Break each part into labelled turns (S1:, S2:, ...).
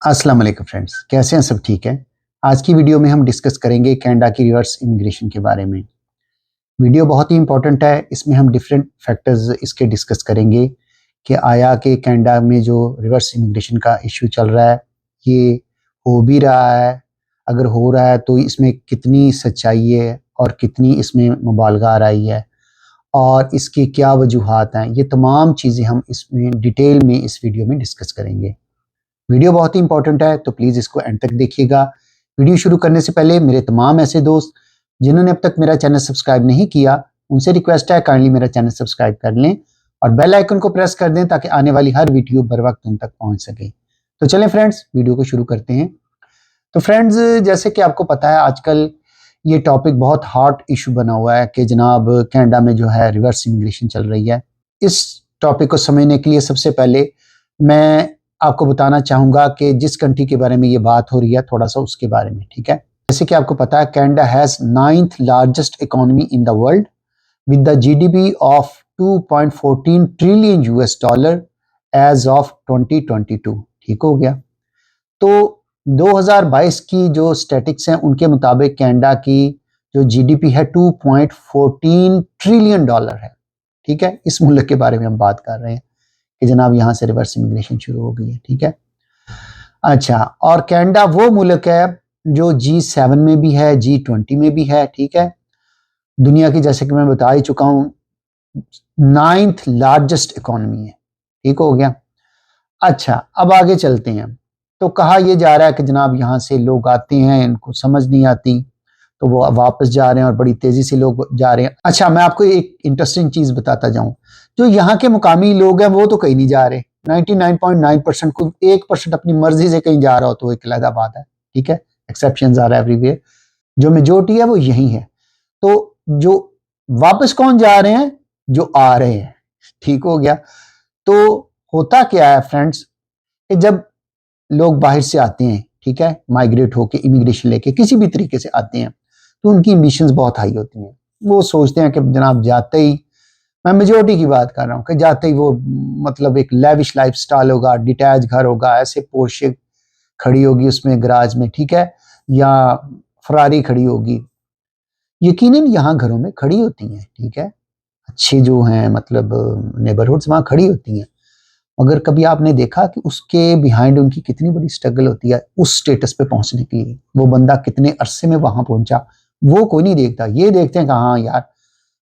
S1: अस्सलाम वालेकुम फ्रेंड्स, कैसे हैं सब? ठीक है। आज की वीडियो में हम डिस्कस करेंगे कनाडा की रिवर्स इमिग्रेशन के बारे में। वीडियो बहुत ही इंपॉर्टेंट है, इसमें हम डिफरेंट फैक्टर्स इसके डिस्कस करेंगे कि आया कि कनाडा में जो रिवर्स इमिग्रेशन का इशू चल रहा है, ये हो भी रहा है, अगर हो रहा है तो इसमें कितनी सच्चाई है और कितनी इसमें मुबालगा आ रही है और इसकी क्या वजूहात हैं, ये तमाम चीज़ें हम इसमें डिटेल में इस वीडियो में डिस्कस करेंगे। वीडियो बहुत ही इंपॉर्टेंट है तो प्लीज़ इसको एंड तक देखिएगा। वीडियो शुरू करने से पहले मेरे तमाम ऐसे दोस्त जिन्होंने अब तक मेरा चैनल सब्सक्राइब नहीं किया, उनसे रिक्वेस्ट है काइंडली मेरा चैनल सब्सक्राइब कर लें और बेल आइकन को प्रेस कर दें ताकि आने वाली हर वीडियो बर वक्त उन तक पहुंच सके। तो चलें फ्रेंड्स, वीडियो को शुरू करते हैं। तो फ्रेंड्स, जैसे कि आपको पता है आजकल ये टॉपिक बहुत हॉट इशू बना हुआ है कि जनाब कनाडा में जो है रिवर्स इमिग्रेशन चल रही है। इस टॉपिक को समझने के लिए सबसे पहले मैं आपको बताना चाहूँगा कि जिस कंट्री के बारे में ये बात हो रही है थोड़ा सा उसके बारे में, ठीक है? जैसे कि आपको पता है Canada has 9th largest economy in the world with the GDP of 2.14 trillion US dollar as of 2022। ठीक हो गया। तो 2022 की जो स्टैटिक्स हैं उनके मुताबिक कनाडा की जो जीडीपी है 2.14 ट्रिलियन डॉलर है। ठीक है, इस मुल्क के बारे में हम बात कर रहे हैं कि जनाब यहाँ से रिवर्स इमिग्रेशन शुरू हो गई है। ठीक है, अच्छा, और कनाडा वो मुल्क है जो G7 में भी है, G20 में भी है। ठीक है, दुनिया की, जैसे कि मैं बता ही चुका हूँ, 9th लार्जेस्ट इकोनॉमी है। ठीक हो गया। अच्छा, अब आगे चलते हैं। तो कहा यह जा रहा है कि जनाब यहाँ से लोग आते हैं, इनको समझ नहीं आती तो वो वापस जा रहे हैं और बड़ी तेजी से लोग जा रहे हैं। अच्छा, मैं आपको एक इंटरेस्टिंग चीज बताता जाऊं, जो यहाँ के मुकामी लोग हैं वो तो कहीं नहीं जा रहे। 99.9% को 1% अपनी मर्जी से कहीं जा रहा हो तो एक अलग बात है। ठीक है, एक्सेप्शन आ रहा है एवरीवेयर, जो मेजोरिटी है वो यही है। तो जो वापस कौन जा रहे हैं? जो आ रहे हैं। ठीक हो गया। तो होता क्या है फ्रेंड्स कि जब लोग बाहर से आते हैं, ठीक है, माइग्रेट होके इमिग्रेशन लेके किसी भी तरीके से आते हैं, तो उनकी एम्बिशंस बहुत हाई होती हैं। वो सोचते हैं कि जनाब जाते ही, मैं मेजोरिटी की बात कर रहा हूँ, कि जाते ही वो मतलब एक लेविश लाइफ स्टाइल होगा, डिटैच घर होगा, ऐसे पोर्शे खड़ी होगी उसमें गराज में, ठीक है, या फरारी खड़ी होगी। यकीनन यहाँ घरों में खड़ी होती हैं, ठीक है, अच्छे जो हैं मतलब नेबरहुड्स वहाँ खड़ी होती हैं, मगर कभी आपने देखा कि उसके बिहाइंड उनकी कितनी बड़ी स्ट्रगल होती है उस स्टेटस पे पहुंचने के लिए? वो बंदा कितने अरसे में वहां पहुंचा, वो कोई नहीं देखता। ये देखते हैं कि हाँ यार,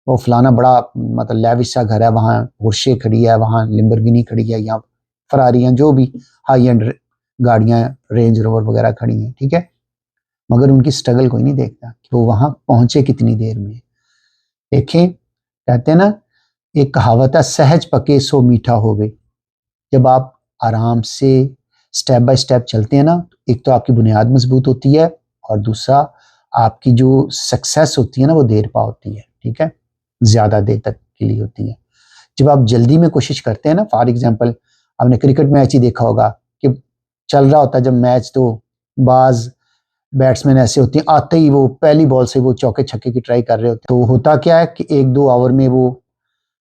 S1: वो फलाना बड़ा मतलब लेविश सा घर है, वहाँ पोर्शे खड़ी है, वहाँ लिम्बरगिनी खड़ी है, या फरारियां जो भी हाई एंड गाड़ियां, रेंज रोवर वगैरह खड़ी हैं, ठीक है, मगर उनकी स्ट्रगल कोई नहीं देखता कि वो वहां पहुंचे कितनी देर में। देखें, कहते हैं ना, एक कहावत है, सहज पके सो मीठा होवे। जब आप आराम से स्टेप बाय स्टेप चलते हैं ना, एक तो आपकी बुनियाद मजबूत होती है और दूसरा आपकी जो सक्सेस होती है ना वो देर पा होती है। ठीक है, ज्यादा देर तक के लिए होती है। जब आप जल्दी में कोशिश करते हैं ना, फॉर एग्जांपल आपने क्रिकेट मैच ही देखा होगा कि चल रहा होता है जब मैच, तो बाज बैट्समैन ऐसे होते हैं, आते ही वो पहली बॉल से वो चौके छक्के की ट्राई कर रहे होते हैं। तो होता क्या है कि 1-2 ओवर में वो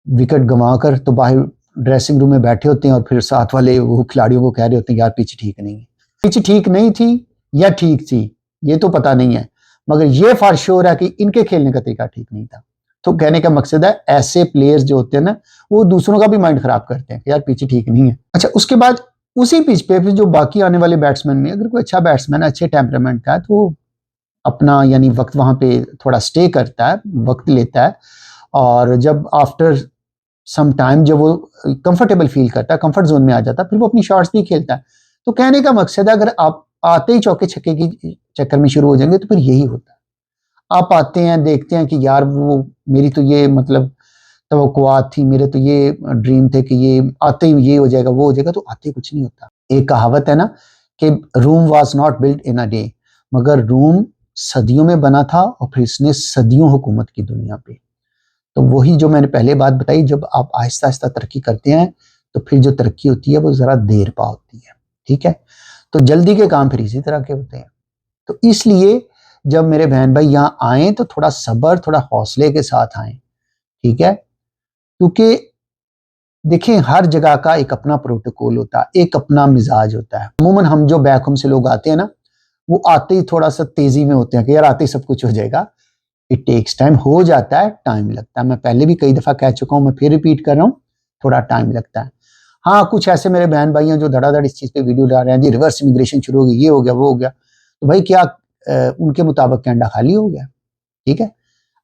S1: विकेट गंवा कर तो बाहर ड्रेसिंग रूम में बैठे होते हैं और फिर साथ वाले वो खिलाड़ियों को कह रहे होते हैं यार पिच ठीक नहीं है। पिच ठीक नहीं थी या ठीक थी ये तो पता नहीं है, मगर ये फॉर श्योर है कि इनके खेलने का तरीका ठीक नहीं था। तो कहने का मकसद है, ऐसे प्लेयर्स जो होते हैं ना, वो दूसरों का भी माइंड खराब करते हैं कि यार पिच ठीक नहीं है। अच्छा, उसके बाद उसी पिच पे फिर जो बाकी आने वाले बैट्समैन में अगर कोई अच्छा बैट्समैन है, अच्छे टेम्परामेंट का है, तो वो अपना यानी वक्त वहां पे थोड़ा स्टे करता है, वक्त लेता है, और जब आफ्टर सम टाइम जब वो कंफर्टेबल फील करता है, कंफर्ट जोन में आ जाता है, फिर वो अपनी शॉट्स भी खेलता है। तो कहने का मकसद है, अगर आप आते ही चौके छक्के की चक्कर में शुरू हो जाएंगे तो फिर यही होता है। आप आते हैं, देखते हैं कि यार वो मेरी तो ये मतलब तवक्कुआत थी, मेरे तो ये ड्रीम थे कि ये आते ही ये हो जाएगा वो हो जाएगा, तो आते ही कुछ नहीं होता। एक कहावत है ना कि room was not built in a day, मगर रूम सदियों में बना था और फिर इसने सदियों हुकूमत की दुनिया पे। तो वही जो मैंने पहले बात बताई, जब आप आहिस्ता आहिस्ता तरक्की करते हैं तो फिर जो तरक्की होती है वो जरा देर पा होती है। ठीक है, तो जल्दी के काम फिर इसी तरह के होते हैं। तो इसलिए जब मेरे बहन भाई यहाँ आए तो थोड़ा सब्र, थोड़ा हौसले के साथ आए। ठीक है, क्योंकि देखिए हर जगह का एक अपना प्रोटोकॉल होता है, एक अपना मिजाज होता है। अमूमन हम जो बैक होम से लोग आते हैं ना, वो आते ही थोड़ा सा तेजी में होते हैं कि यार आते ही सब कुछ हो जाएगा। इट टेक्स टाइम, हो जाता है, टाइम लगता है। मैं पहले भी कई दफा कह चुका हूं, मैं फिर रिपीट कर रहा हूं, थोड़ा टाइम लगता है। हाँ, कुछ ऐसे मेरे बहन भाई हैं जो धड़ाधड़ इस चीज पे वीडियो डाल रहे हैं, जी रिवर्स इमिग्रेशन शुरू हो गई, ये हो गया, वो हो गया। तो भाई क्या उनके मुताबिक कनाडा खाली हो गया? ठीक है,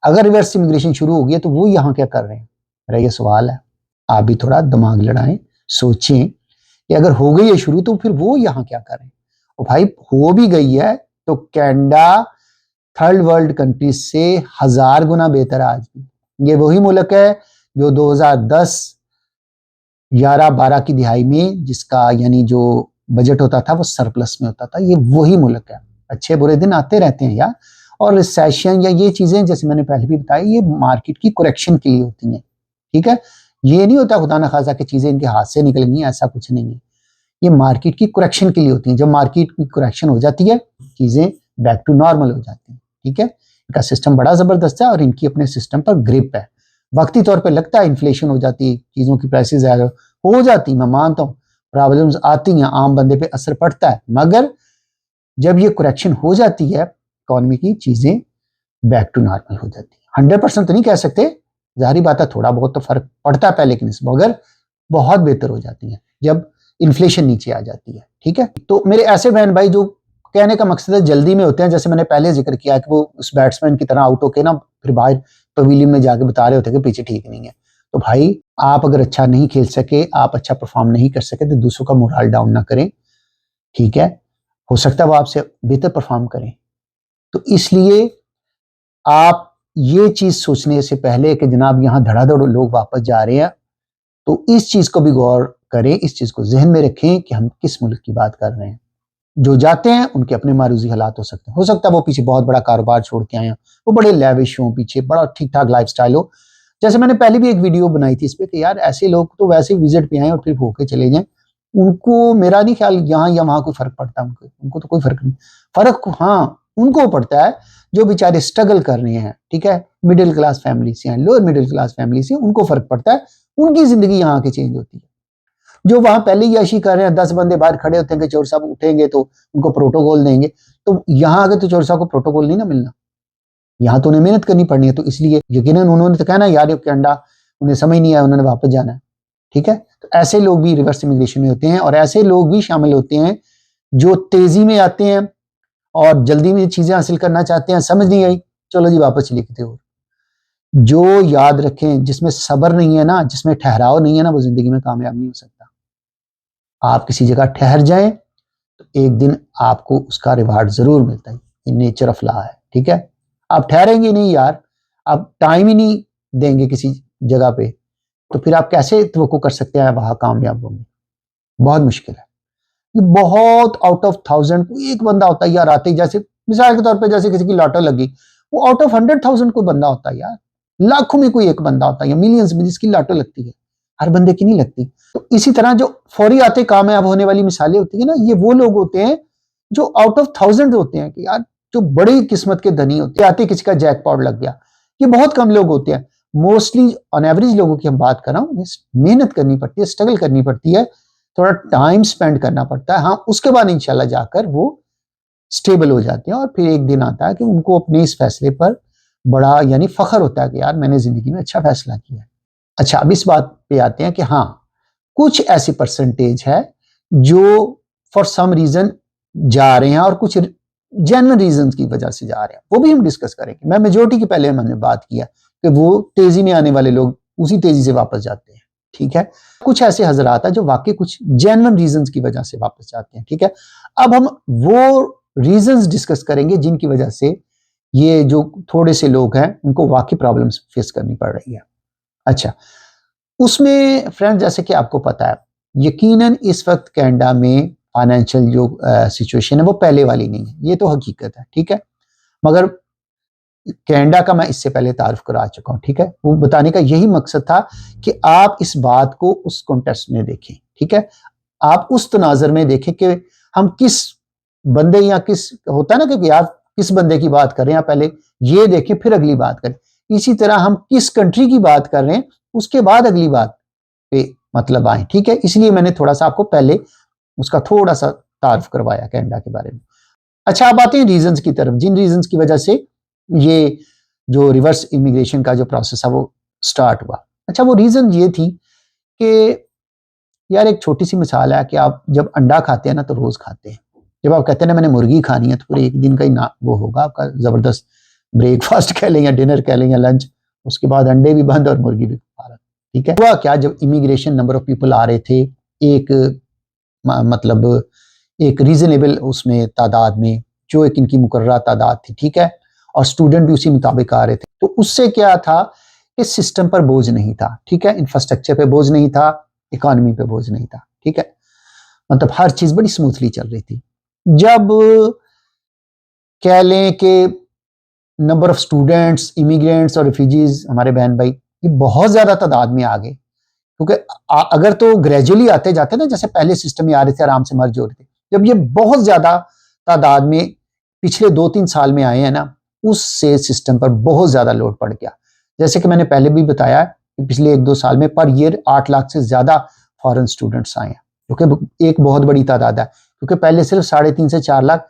S1: अगर रिवर्स इमिग्रेशन शुरू हो गई तो वो यहाँ क्या कर रहे हैं? मेरा ये सवाल है। आप भी थोड़ा दिमाग लड़ाएं, सोचें कि अगर हो गई है शुरू तो फिर वो यहाँ क्या करें। और भाई हो भी गई है तो कनाडा थर्ड वर्ल्ड कंट्रीज से 1000 गुना बेहतर है आज भी। ये वही मुल्क है जो 2010 11-12 की दिहाई में जिसका यानी जो बजट होता था वो सरप्लस में होता था। ये वही मुल्क है। अच्छे बुरे दिन आते रहते हैं यार, और रिसेशन या ये चीजें जैसे मैंने पहले भी बताया, ये मार्केट की करेक्शन के लिए होती हैं। ठीक है, ये नहीं होता खुदा न खासा कि चीजें इनके हाथ से निकलेंगी, ऐसा कुछ नहीं है। ये मार्केट की करेक्शन के लिए होती हैं। जब मार्केट की करेक्शन हो जाती है, चीजें बैक टू नॉर्मल हो जाती हैं। ठीक है, इनका सिस्टम बड़ा जबरदस्त है और इनकी अपने सिस्टम पर ग्रिप है। वक्ती तौर पे लगता है इन्फ्लेशन हो जाती है, चीजों की प्राइसेस ज्यादा हो जाती, मैं मानता हूँ, प्रॉब्लम्स आती हैं, आम बंदे पे असर पड़ता है, मगर जब ये करेक्शन हो जाती है इकोनॉमी की, चीजें बैक टू नॉर्मल हो जाती है। 100% तो नहीं कह सकते, जाहिर बात है थोड़ा बहुत तो फर्क पड़ता है पहले की निस्बत, मगर बहुत बेहतर हो जाती है जब इन्फ्लेशन नीचे आ जाती है। ठीक है, तो मेरे ऐसे बहन भाई जो कहने का मकसद है जल्दी में होते हैं, जैसे मैंने पहले जिक्र किया कि वो उस बैट्समैन की तरह आउट होके ना फिर बाहर पवेलियन में जाके बता रहे होते हैं कि पीछे ठीक नहीं है। तो भाई आप अगर अच्छा नहीं खेल सके, आप अच्छा परफॉर्म नहीं कर सके तो दूसरों का मोरल डाउन ना करें। ठीक है, हो सकता है वो आपसे बेहतर परफॉर्म करें। तो इसलिए आप ये चीज सोचने से पहले कि जनाब यहाँ धड़ाधड़ लोग वापस जा रहे हैं, तो इस चीज को भी गौर करें, इस चीज को जहन में रखें कि हम किस मुल्क की बात कर रहे हैं। जो जाते हैं उनके अपने मारूजी हालात हो सकता है वो पीछे बहुत बड़ा कारोबार छोड़ के आए हैं, वो बड़े लैविश हो, पीछे बड़ा ठीक ठाक लाइफस्टाइल हो। जैसे मैंने पहले भी एक वीडियो बनाई थी इस पे कि यार ऐसे लोग तो वैसे विजिट पे आए और फिर होके चले जाएं, उनको मेरा नहीं ख्याल यहाँ या वहां कोई फर्क पड़ता, उनको तो कोई फर्क नहीं। फर्क हाँ उनको पड़ता है जो बेचारे स्ट्रगल कर रहे हैं। ठीक है, मिडिल क्लास फैमिली से हैं, लोअर मिडिल क्लास फैमिली से, उनको फर्क पड़ता है, उनकी जिंदगी यहाँ के चेंज होती है। जो वहां पहले ही याशी कर रहे हैं, 10 बंदे बाहर खड़े होते हैं कि चोर साहब उठेंगे तो उनको प्रोटोकॉल देंगे, तो यहाँ आगे तो चोर साहब को प्रोटोकॉल नहीं ना मिलना, यहाँ तो उन्हें मेहनत करनी पड़नी है। तो इसलिए यकीनन उन्होंने तो कहना यार कनाडा उन्हें समझ नहीं आया, उन्होंने वापस जाना है। ठीक है, तो ऐसे लोग भी रिवर्स इमिग्रेशन में होते हैं और ऐसे लोग भी शामिल होते हैं जो तेजी में आते हैं और जल्दी में चीजें हासिल करना चाहते हैं, समझ नहीं आई, चलो जी वापस चले गए। और जो याद रखें, जिसमें सब्र नहीं है ना, जिसमें ठहराव नहीं है ना, वो जिंदगी में कामयाब नहीं हो सकता। आप किसी जगह ठहर जाएं तो एक दिन आपको उसका रिवार्ड जरूर मिलता है, ये नेचर ऑफ लॉ है। ठीक है, आप ठहरेंगे नहीं यार, आप टाइम ही नहीं देंगे किसी जगह पे, तो फिर आप कैसे तवक्को कर सकते हैं वहां कामयाब होंगे? बहुत मुश्किल है। ये बहुत आउट ऑफ 1000 कोई एक बंदा होता है यार, आते ही जैसे मिसाल के तौर पे जैसे किसी की लॉटरी लगी, वो आउट ऑफ 100,000 कोई बंदा होता है यार, लाखों में कोई एक बंदा होता है या मिलियंस में जिसकी लॉटरी लगती है, हर बंदे की नहीं लगती। तो इसी तरह जो फौरी आते कामयाब होने वाली मिसालें होती है ना, ये वो लोग होते हैं जो आउट ऑफ 1000 होते हैं कि यार जो बड़ी किस्मत के धनी होते हैं, आते किसी का जैकपॉट लग गया। ये बहुत कम लोग होते हैं। मोस्टली ऑन एवरेज लोगों की हम बात कर रहा हूँ, उन्हें मेहनत करनी पड़ती है, स्ट्रगल करनी पड़ती है, थोड़ा टाइम स्पेंड करना पड़ता है। हाँ, उसके बाद इंशाल्लाह जाकर वो स्टेबल हो जाते हैं और फिर एक दिन आता है कि उनको अपने इस फैसले पर बड़ा यानी फख्र होता है कि यार मैंने जिंदगी में अच्छा फैसला किया। अच्छा, अब इस बात पे आते हैं कि हाँ कुछ ऐसी परसेंटेज है जो फॉर सम रीजन जा रहे हैं और कुछ जेन्युइन रीजन की वजह से जा रहे हैं, वो भी हम डिस्कस करेंगे। मैं मेजोरिटी की पहले मैंने बात किया कि वो तेजी में आने वाले लोग उसी तेजी से वापस जाते हैं। ठीक है, कुछ ऐसे हजरात है जो वाकई कुछ जेन्युइन रीजंस की वजह से वापस जाते हैं। ठीक है, अब हम वो रीजंस डिस्कस करेंगे जिनकी वजह से ये जो थोड़े से लोग हैं उनको वाकई प्रॉब्लम्स फेस करनी पड़ रही है। अच्छा, उसमें फ्रेंड जैसे कि आपको पता है यकीनन इस वक्त कनाडा में फाइनेंशियल जो सिचुएशन है वो पहले वाली नहीं है, ये तो हकीकत है। ठीक है, मगर कनाडा का मैं इससे पहले तारुफ करा चुका हूं। ठीक है, वो बताने का यही मकसद था कि आप इस बात को उस कॉन्टेक्स्ट में देखें। ठीक है, आप उस तनाजर में देखें कि हम किस बंदे या किस होता है ना कि यार किस बंदे की बात कर रहे हैं, पहले ये देखें फिर अगली बात करें। इसी तरह हम किस कंट्री की बात कर रहे हैं उसके बाद अगली बात पे मतलब आए, ठीक है। इसलिए मैंने थोड़ा सा आपको पहले उसका थोड़ा सा तारुफ करवाया कनाडा के बारे में। अच्छा, अब आते हैं रीजंस की तरफ, जिन रीजंस की वजह से ये जो रिवर्स इमिग्रेशन का जो प्रोसेस है वो स्टार्ट हुआ। अच्छा, वो रीजन ये थी कि यार एक छोटी सी मिसाल है कि आप जब अंडा खाते हैं ना तो रोज खाते हैं। जब आप कहते हैं ना मैंने मुर्गी खानी है तो पूरे एक दिन का ही ना वो होगा आपका जबरदस्त ब्रेकफास्ट कह लें या डिनर कह लें या लंच, उसके बाद अंडे भी बंद और मुर्गी भी खा रहा, ठीक है। हुआ क्या, जब इमिग्रेशन नंबर ऑफ पीपल आ रहे थे एक मतलब एक रीजनेबल उसमें तादाद में, जो एक इनकी मुकर्रर तादाद थी, ठीक है, और स्टूडेंट भी उसी मुताबिक आ रहे थे, तो उससे क्या था कि सिस्टम पर बोझ नहीं था, ठीक है, इंफ्रास्ट्रक्चर पे बोझ नहीं था, इकोनॉमी पे बोझ नहीं था, ठीक है, मतलब हर चीज बड़ी स्मूथली चल रही थी। जब कह लें कि नंबर ऑफ स्टूडेंट्स, इमिग्रेंट्स और रिफ्यूजीज हमारे बहन भाई ये बहुत ज्यादा तादाद में आ गए, क्योंकि अगर तो ग्रेजुअली आते जाते ना, जैसे पहले सिस्टम में आ रहे थे आराम से मर्ज हो रहे थे, जब ये बहुत ज्यादा तादाद में पिछले 2-3 साल में आए हैं ना, उससे सिस्टम पर बहुत ज्यादा लोड पड़ गया। जैसे कि मैंने पहले भी बताया कि पिछले 1-2 साल में पर ईयर 8 लाख से ज्यादा फॉरेन स्टूडेंट्स आए हैं, क्योंकि एक बहुत बड़ी तादाद है, क्योंकि पहले सिर्फ 3.5 से 4 लाख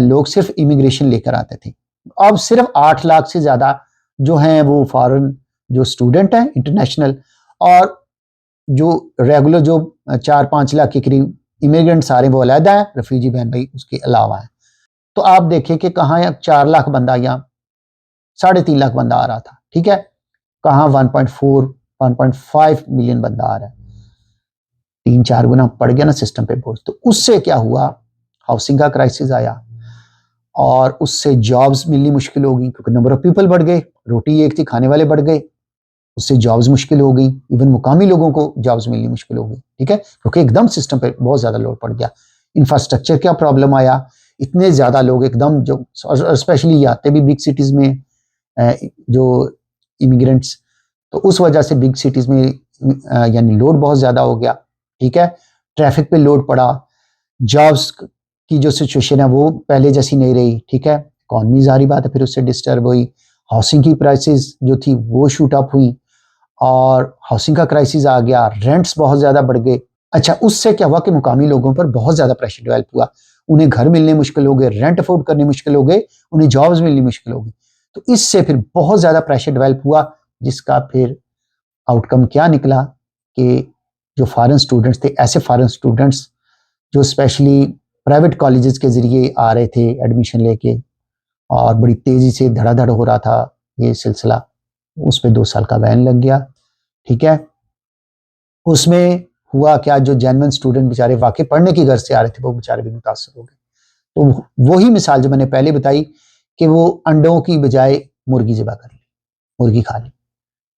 S1: लोग सिर्फ इमिग्रेशन लेकर आते थे। अब सिर्फ 8 लाख से ज्यादा जो हैं वो फॉरेन जो स्टूडेंट हैं इंटरनेशनल, और जो रेगुलर जो 4-5 लाख के करीब इमिग्रेंट्स आ रहे हैं वो अलहदा है, रेफ्यूजी बहन भाई उसके अलावा है। तो आप देखें कि कहाँ 4 लाख बंदा या 3.5 लाख बंदा आ रहा था, ठीक है, कहाँ 1.4-1.5 मिलियन बंदा आ रहा है, 3-4 गुना पड़ गया ना सिस्टम पे बोझ। तो उससे क्या हुआ, हाउसिंग का क्राइसिस आया और उससे जॉब्स मिलनी मुश्किल हो गई, क्योंकि नंबर ऑफ पीपल बढ़ गए, रोटी एक थी खाने वाले बढ़ गए, उससे जॉब्स मुश्किल हो गई, इवन मुकामी लोगों को जॉब्स मिलनी मुश्किल हो गई, ठीक है, क्योंकि एकदम सिस्टम पे बहुत ज्यादा लोड पड़ गया। इंफ्रास्ट्रक्चर क्या प्रॉब्लम आया, इतने ज्यादा लोग एकदम, जो स्पेशली आते भी बिग सिटीज में जो इमिग्रेंट्स, तो उस वजह से बिग सिटीज में यानी लोड बहुत ज्यादा हो गया, ठीक है, ट्रैफिक पे लोड पड़ा, जॉब्स की जो सिचुएशन है वो पहले जैसी नहीं रही, ठीक है, इकॉनमी जारी बात है फिर उससे डिस्टर्ब हुई, हाउसिंग की प्राइसेस जो थी वो शूट अप हुई और हाउसिंग का क्राइसिस आ गया, रेंट्स बहुत ज्यादा बढ़ गए। अच्छा, उससे क्या हुआ कि मुकामी लोगों पर बहुत ज्यादा प्रेशर डेवलप हुआ, उन्हें घर मिलने मुश्किल हो गए, रेंट अफोर्ड करने मुश्किल हो गए, उन्हें जॉब्स मिलनी मुश्किल हो गई। तो इससे फिर बहुत ज्यादा प्रेशर डेवलप हुआ, जिसका फिर आउटकम क्या निकला कि जो फॉरेन स्टूडेंट्स थे, ऐसे फॉरेन स्टूडेंट्स जो स्पेशली प्राइवेट कॉलेजेस के जरिए आ रहे थे एडमिशन लेके, और बड़ी तेजी से धड़ाधड़ हो रहा था ये सिलसिला, उस पर 2 साल का बैन लग गया, ठीक है। उसमें हुआ क्या, जो जेन्युइन स्टूडेंट बेचारे वाकई पढ़ने की गर्ज से आ रहे थे वो बेचारे भी मुतासर हो गए। तो वही मिसाल जो मैंने पहले बताई कि वो अंडों की बजाय मुर्गी ज़िबा कर ली, मुर्गी खा ली,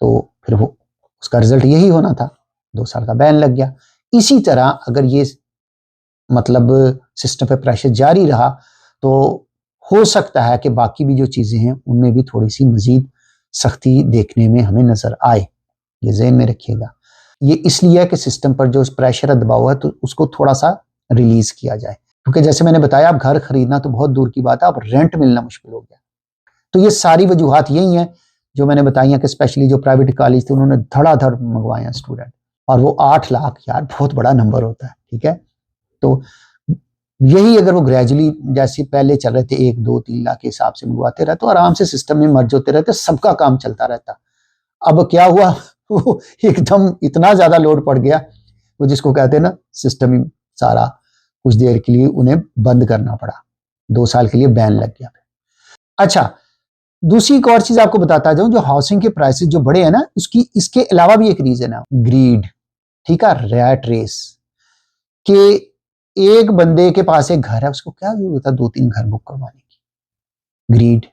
S1: तो फिर वो उसका रिजल्ट यही होना था, 2 साल का बैन लग गया। इसी तरह अगर ये मतलब सिस्टम पे प्रेशर जारी रहा तो हो सकता है कि बाकी भी जो चीज़ें हैं उनमें भी थोड़ी सी मजीद सख्ती देखने में हमें नजर आए, ये ज़हन में रखिएगा। ये इसलिए है कि सिस्टम पर जो प्रेशर दबाव है तो उसको थोड़ा सा रिलीज किया जाए, क्योंकि जैसे मैंने बताया अब घर खरीदना तो बहुत दूर की बात है, अब रेंट मिलना मुश्किल हो गया। तो ये सारी वजूहात यही हैं जो मैंने बताई हैं कि स्पेशली जो प्राइवेट कॉलेज थे उन्होंने धड़ाधड़ मंगवाए हैं स्टूडेंट, और वो 8 लाख यार बहुत बड़ा नंबर होता है, ठीक है। तो यही अगर वो ग्रेजुअली जैसे पहले चल रहे थे 1-2-3 लाख के हिसाब से मंगवाते रहते तो आराम से सिस्टम में मर्ज होते रहते, सबका काम चलता रहता। अब क्या हुआ वो एकदम इतना ज्यादा लोड पड़ गया, वो जिसको कहते हैं ना सिस्टम ही सारा कुछ देर के लिए उन्हें बंद करना पड़ा, 2 साल के लिए बैन लग गया। अच्छा, दूसरी एक और चीज आपको बताता जाऊं, जो हाउसिंग के प्राइसेस जो बढ़े हैं ना, उसकी इसके अलावा भी एक रीजन है, ग्रीड, ठीक है, रैट रेस, कि एक बंदे के पास एक घर है, उसको क्या जरूरत है 2-3 घर बुक करवाने की, ग्रीड,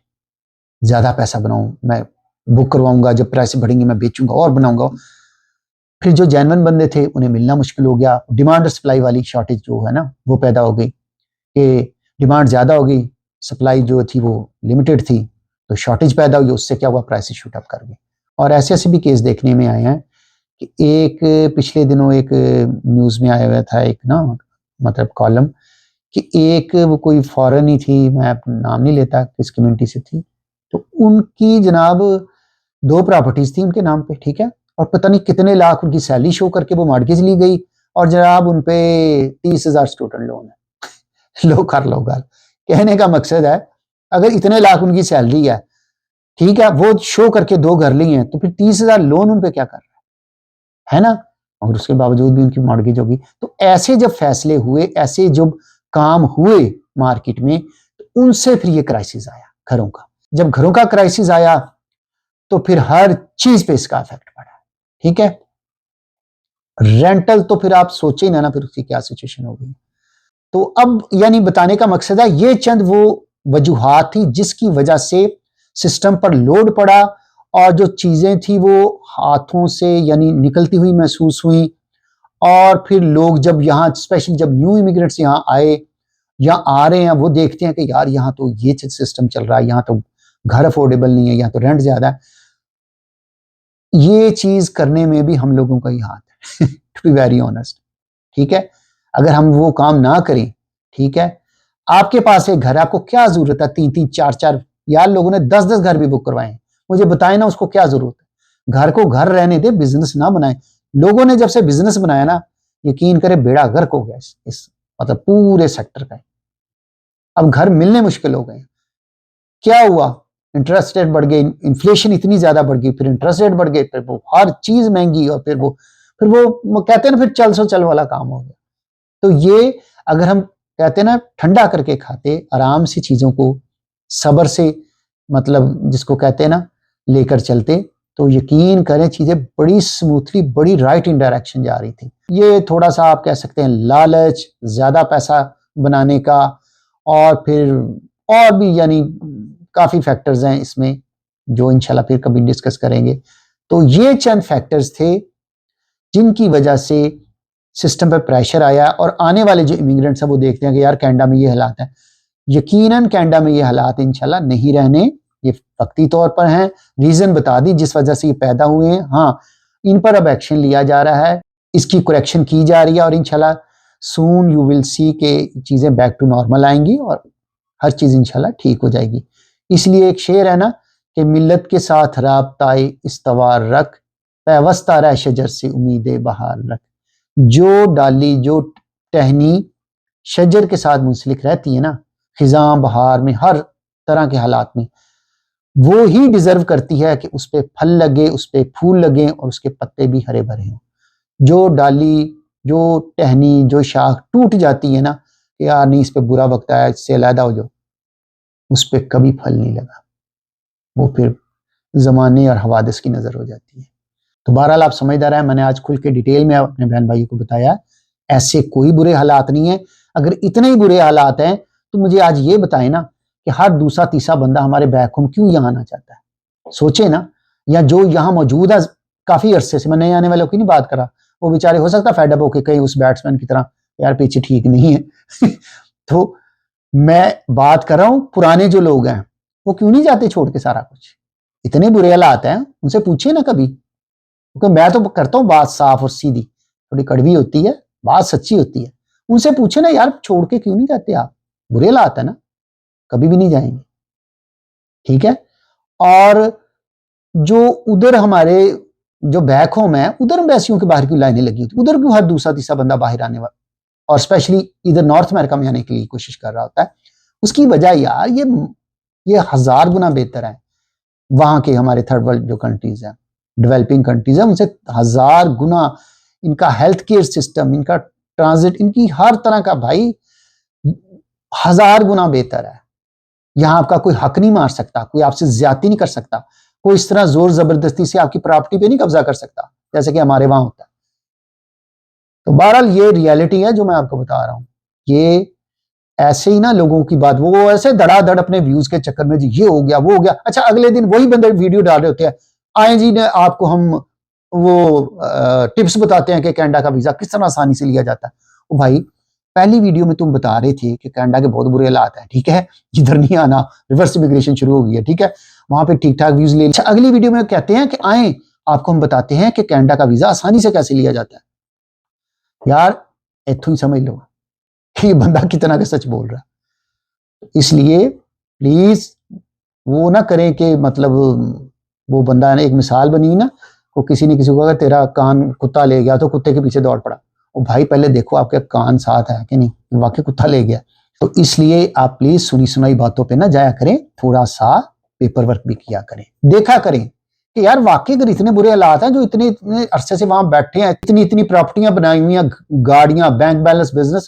S1: ज्यादा पैसा बनाऊं मैं, बुक करवाऊंगा, जब पैसे बढ़ेंगे मैं बेचूंगा और बनाऊंगा। फिर जो जेन्युइन बंदे थे उन्हें मिलना मुश्किल हो गया, डिमांड और सप्लाई वाली शॉर्टेज जो है ना वो पैदा हो गई, कि डिमांड ज्यादा हो गई, सप्लाई जो थी वो लिमिटेड थी, तो शॉर्टेज पैदा हुई, उससे क्या हुआ, प्राइसेस शूट अप कर गए। और ऐसे ऐसे भी केस देखने में आए हैं कि एक पिछले दिनों एक न्यूज में आया हुआ था एक ना मतलब कॉलम, कि एक वो कोई फॉरेन ही थी, मैं नाम नहीं लेता किस कम्युनिटी से थी, तो उनकी जनाब 2 प्रॉपर्टीज थी उनके नाम पे, ठीक है, और पता नहीं कितने लाख उनकी सैलरी शो करके वो मॉर्गेज ली गई, और जनाब उन पे 30,000 स्टूडेंट लोन है। लो कर लो घर। कहने का मकसद है, अगर इतने लाख उनकी सैलरी है, ठीक है, वो शो करके 2 घर लिए हैं, तो फिर 30,000 लोन उन पे क्या कर रहा है ना? और उसके बावजूद भी उनकी मॉर्गेज होगी। तो ऐसे जब फैसले हुए, ऐसे जब काम हुए मार्केट में, तो उनसे फिर ये क्राइसिस आया घरों का। जब घरों का क्राइसिस आया तो फिर हर चीज पे इसका इफेक्ट पड़ा। ठीक है, रेंटल तो फिर आप सोचे ही ना फिर उसकी क्या सिचुएशन होगी। तो अब यानी बताने का मकसद है, ये चंद वो वजूहात थी जिसकी वजह से सिस्टम पर लोड पड़ा, और जो चीजें थी वो हाथों से यानी निकलती हुई महसूस हुई। और फिर लोग जब यहाँ, स्पेशली जब न्यू इमिग्रेंट्स यहाँ आए या आ रहे हैं, वो देखते हैं कि यार यहाँ तो ये सिस्टम चल रहा है, यहाँ तो घर अफोर्डेबल नहीं है, यहाँ तो रेंट ज्यादा है। ये चीज करने में भी हम लोगों का ही हाथ है, टू बी वेरी ऑनेस्ट। ठीक है, अगर हम वो काम ना करें, ठीक है, आपके पास एक घर, आपको क्या जरूरत है 3-3 4-4, यार लोगों ने 10-10 घर भी बुक करवाए हैं, मुझे बताएं ना उसको क्या जरूरत है। घर को घर रहने दे, बिजनेस ना बनाए। लोगों ने जब से बिजनेस बनाया ना, यकीन करे बेड़ा गर्क हो गया इस मतलब पूरे सेक्टर का। अब घर मिलने मुश्किल हो गए। क्या हुआ, इंटरेस्ट रेट बढ़ गए, इन्फ्लेशन इतनी ज्यादा बढ़ गई, फिर इंटरेस्ट रेट बढ़ गए, फिर वो हर चीज महंगी, और फिर वो कहते हैं ना, फिर चल सो चल वाला काम हो गया। तो ये अगर हम कहते हैं ना ठंडा करके खाते, आराम से चीजों को सब्र से मतलब जिसको कहते हैं ना लेकर चलते, तो यकीन करें चीजें बड़ी स्मूथली, बड़ी राइट इन डायरेक्शन जा रही थी। ये थोड़ा सा आप कह सकते हैं लालच, ज्यादा पैसा बनाने का, और फिर और भी यानी काफी फैक्टर्स हैं इसमें जो इंशाल्लाह फिर कभी डिस्कस करेंगे। तो ये चंद फैक्टर्स थे जिनकी वजह से सिस्टम पर प्रेशर आया, और आने वाले जो इमिग्रेंट्स हैं वो देखते हैं कि यार कनाडा में ये हालात है। यकीनन कनाडा में ये हालात इंशाल्लाह नहीं रहने, ये वक्ती तौर पर हैं। रीजन बता दी जिस वजह से ये पैदा हुए हैं। हाँ, इन पर अब एक्शन लिया जा रहा है, इसकी करेक्शन की जा रही है, और इंशाल्लाह सून यू विल सी के चीजें बैक टू नॉर्मल आएंगी और हर चीज इंशाल्लाह ठीक हो जाएगी। इसलिए एक शेर है ना कि मिल्लत के साथ राबताए इस्तवार रख, पैवस्ता रह शजर से उम्मीद बहार रख। जो डाली, जो टहनी शजर के साथ मुंसलिक रहती है ना, खिजां बहार में, हर तरह के हालात में, वो ही डिजर्व करती है कि उस पे फल लगे, उस पे फूल लगे, और उसके पत्ते भी हरे भरे हों। जो डाली, जो टहनी, जो शाख टूट जाती है ना कि यार नहीं इस पे बुरा वक्त आया, इससे अलहदा हो जाओ, उस पे कभी फल नहीं लगा, वो फिर जमाने और हवादिस की नजर हो जाती है। तो बहरहाल आप समझदार हैं, मैंने आज खुल के डिटेल में अपने बहन भाइयों को बताया, ऐसे कोई बुरे हालात नहीं है। अगर इतने ही बुरे हालात हैं तो मुझे आज ये बताएं ना कि हर दूसरा तीसरा बंदा हमारे बैक होम क्यों यहाँ आना चाहता है। सोचे ना, या जो यहाँ मौजूद है काफी अरसे से, मैं नए आने वालों की नहीं बात कर रहा, वो बेचारे हो सकता है फेडअप होके कहीं उस बैट्समैन की तरह यार पीछे ठीक नहीं है तो मैं बात कर रहा हूं पुराने जो लोग हैं, वो क्यों नहीं जाते छोड़ के सारा कुछ। इतने बुरे हालात हैं, उनसे पूछिए ना कभी, क्योंकि मैं तो करता हूँ बात साफ और सीधी, थोड़ी कड़वी होती है, बात सच्ची होती है। उनसे पूछे ना यार छोड़ के क्यों नहीं जाते आप, बुरे हालात है ना, कभी भी नहीं जाएंगे। ठीक है, और जो उधर हमारे जो बैक होम है, उधर एम्बेसियों के बाहर क्यों लाइनें लगी होती, उधर क्यों हर दूसरा तीसरा बंदा बाहर आने वाला, और स्पेशली इधर नॉर्थ अमेरिका में आने के लिए कोशिश कर रहा होता है। उसकी वजह यार ये 1000 गुना बेहतर है वहां के हमारे थर्ड वर्ल्ड जो कंट्रीज हैं, डेवलपिंग कंट्रीज है, उनसे 1000 गुना इनका हेल्थ केयर सिस्टम, इनका ट्रांजिट, इनकी हर तरह का भाई 1000 गुना बेहतर है। यहां आपका कोई हक नहीं मार सकता, कोई आपसे ज्यादती नहीं कर सकता, कोई इस तरह जोर जबरदस्ती से आपकी प्रॉपर्टी पे नहीं कब्जा कर सकता जैसे कि हमारे वहां होता है। तो बहरहाल ये रियलिटी है जो मैं आपको बता रहा हूं। ये ऐसे ही ना लोगों की बात, वो ऐसे धड़ाधड़ अपने व्यूज के चक्कर में जी ये हो गया वो हो गया, अच्छा अगले दिन वही बंदे वीडियो डाल रहे होते हैं, आए जी ने आपको हम वो टिप्स बताते हैं कि कनाडा का वीजा किस तरह आसानी से लिया जाता है। ओ भाई, पहली वीडियो में तुम बता रहे थे कि कनाडा के बहुत बुरे हालात हैं, ठीक है, इधर नहीं आना, रिवर्स इमिग्रेशन शुरू हो गई है, ठीक है, वहां पे ठीक ठाक व्यूज ले। अच्छा अगली वीडियो में कहते हैं कि आए आपको हम बताते हैं कि कनाडा का वीजा आसानी से कैसे लिया जाता है। यार इथों ही समझ लो कि बंदा कितना का सच बोल रहा है। इसलिए प्लीज वो ना करें कि मतलब वो बंदा एक मिसाल बनी ना, को किसी ने किसी को कहा तेरा कान कुत्ता ले गया तो कुत्ते के पीछे दौड़ पड़ा। ओ भाई पहले देखो आपके कान साथ है कि नहीं, वाकई कुत्ता ले गया। तो इसलिए आप प्लीज सुनी सुनाई बातों पे ना जाया करें, थोड़ा सा पेपर वर्क भी किया करें, देखा करें कि यार वाकई अगर इतने बुरे हालात हैं, जो इतने इतने अरसे से वहां बैठे हैं, इतनी इतनी प्रॉपर्टियां बनाई हुई हैं, गाड़ियां, बैंक बैलेंस, बिजनेस,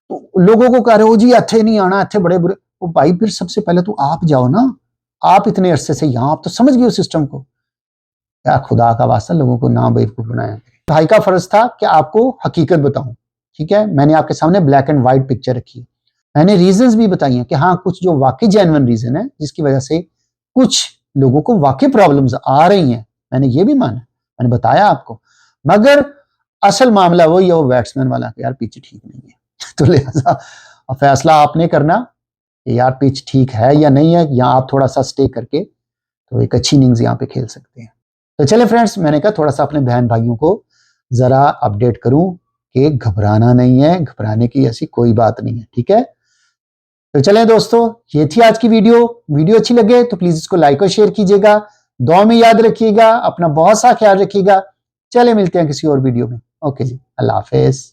S1: तो लोगों को कह रहे हो जी अच्छे नहीं आना, अच्छे बड़े बुरे। तो भाई फिर सबसे पहले तो आप जाओ ना, आप इतने अरसे से यहां, आप तो समझ गए सिस्टम को। या खुदा का वास्ता लोगों को ना बेवकूफ बनाया। भाई का फर्ज था कि आपको हकीकत बताऊं, ठीक है। मैंने आपके सामने ब्लैक एंड व्हाइट पिक्चर रखी, मैंने रीजंस भी बताई हैं कि हाँ कुछ जो वाकई जेन्युइन रीजन है जिसकी वजह से कुछ लोगों को वाकई प्रॉब्लम्स आ रही हैं, मैंने ये भी माना, मैंने बताया आपको। मगर असल मामला वही है, वो बैट्समैन वाला कि यार पिच ठीक नहीं है। तो लिहाजा फैसला आपने करना कि यार पिच ठीक है या नहीं है, या आप थोड़ा सा स्टे करके तो एक अच्छी इनिंग्स यहाँ पे खेल सकते हैं। तो चले फ्रेंड्स, मैंने कहा थोड़ा सा अपने बहन भाइयों को जरा अपडेट करूं कि घबराना नहीं है, घबराने की ऐसी कोई बात नहीं है, ठीक है। तो चलें दोस्तों, ये थी आज की वीडियो अच्छी लगे तो प्लीज इसको लाइक और शेयर कीजिएगा, दुआ में याद रखिएगा, अपना बहुत सा ख्याल रखिएगा। चले मिलते हैं किसी और वीडियो में। ओके जी, अल्लाह हाफिज।